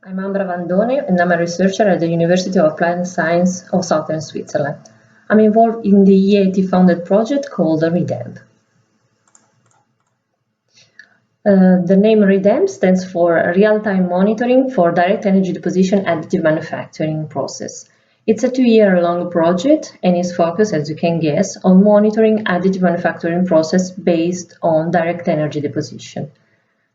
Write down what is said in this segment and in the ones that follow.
I'm Ambra Vandone and I'm a researcher at the University of Applied Science of Southern Switzerland. I'm involved in the EIT-funded project called REDAMP. The name REDAMP stands for Real-Time Monitoring for Direct Energy Deposition Additive Manufacturing Process. It's a 2-year-long project and is focused, as you can guess, on monitoring additive manufacturing process based on direct energy deposition.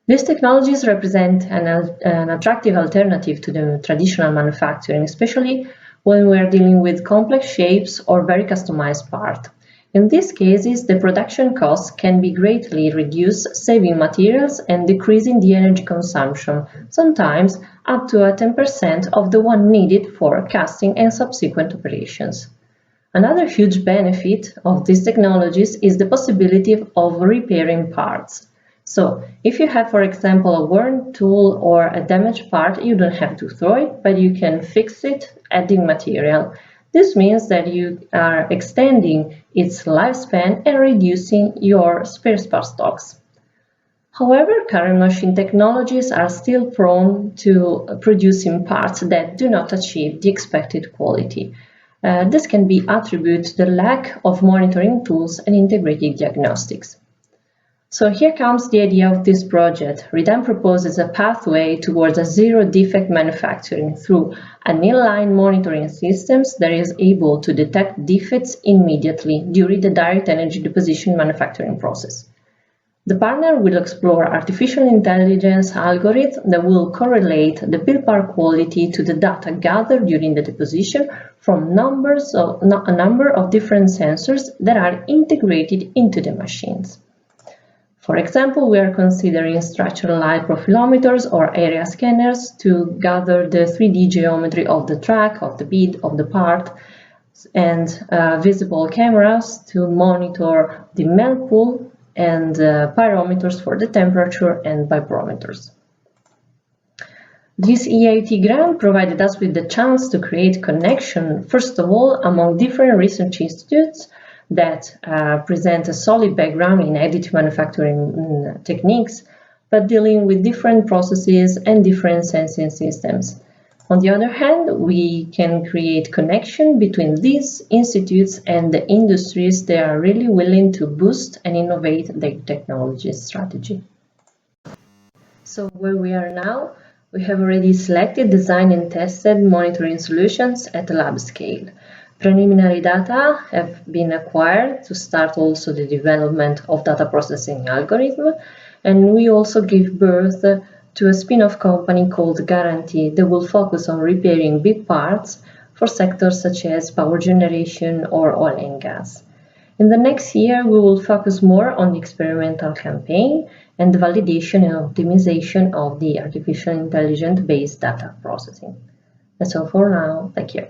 These technologies represent an attractive alternative to the traditional manufacturing, especially when we are dealing with complex shapes or very customized parts. In these cases, the production costs can be greatly reduced, saving materials and decreasing the energy consumption, sometimes up to 10% of the one needed for casting and subsequent operations. Another huge benefit of these technologies is the possibility of repairing parts. So, if you have, for example, a worn tool or a damaged part, you don't have to throw it, but you can fix it, adding material. This means that you are extending its lifespan and reducing your spare part stocks. However, current machine technologies are still prone to producing parts that do not achieve the expected quality. This can be attributed to the lack of monitoring tools and integrated diagnostics. So here comes the idea of this project. REDAMP proposes a pathway towards a zero-defect manufacturing through an inline monitoring system that is able to detect defects immediately during the direct energy deposition manufacturing process. The partner will explore artificial intelligence algorithms that will correlate the build part quality to the data gathered during the deposition from a number of different sensors that are integrated into the machines. For example, we are considering structural light profilometers or area scanners to gather the 3D geometry of the track, of the bead, of the part, and visible cameras to monitor the melt pool, and pyrometers for the temperature and vibrometers. This EIT grant provided us with the chance to create connection, first of all, among different research institutes that present a solid background in additive manufacturing techniques, but dealing with different processes and different sensing systems. On the other hand, we can create connection between these institutes and the industries that are really willing to boost and innovate their technology strategy. So where we are now, we have already selected, designed and tested monitoring solutions at lab scale. Preliminary data have been acquired to start also the development of data processing algorithm, and we also give birth to a spin-off company called Guarantee that will focus on repairing big parts for sectors such as power generation or oil and gas. In the next year, we will focus more on the experimental campaign and the validation and optimization of the artificial intelligence-based data processing. That's all for now. Thank you.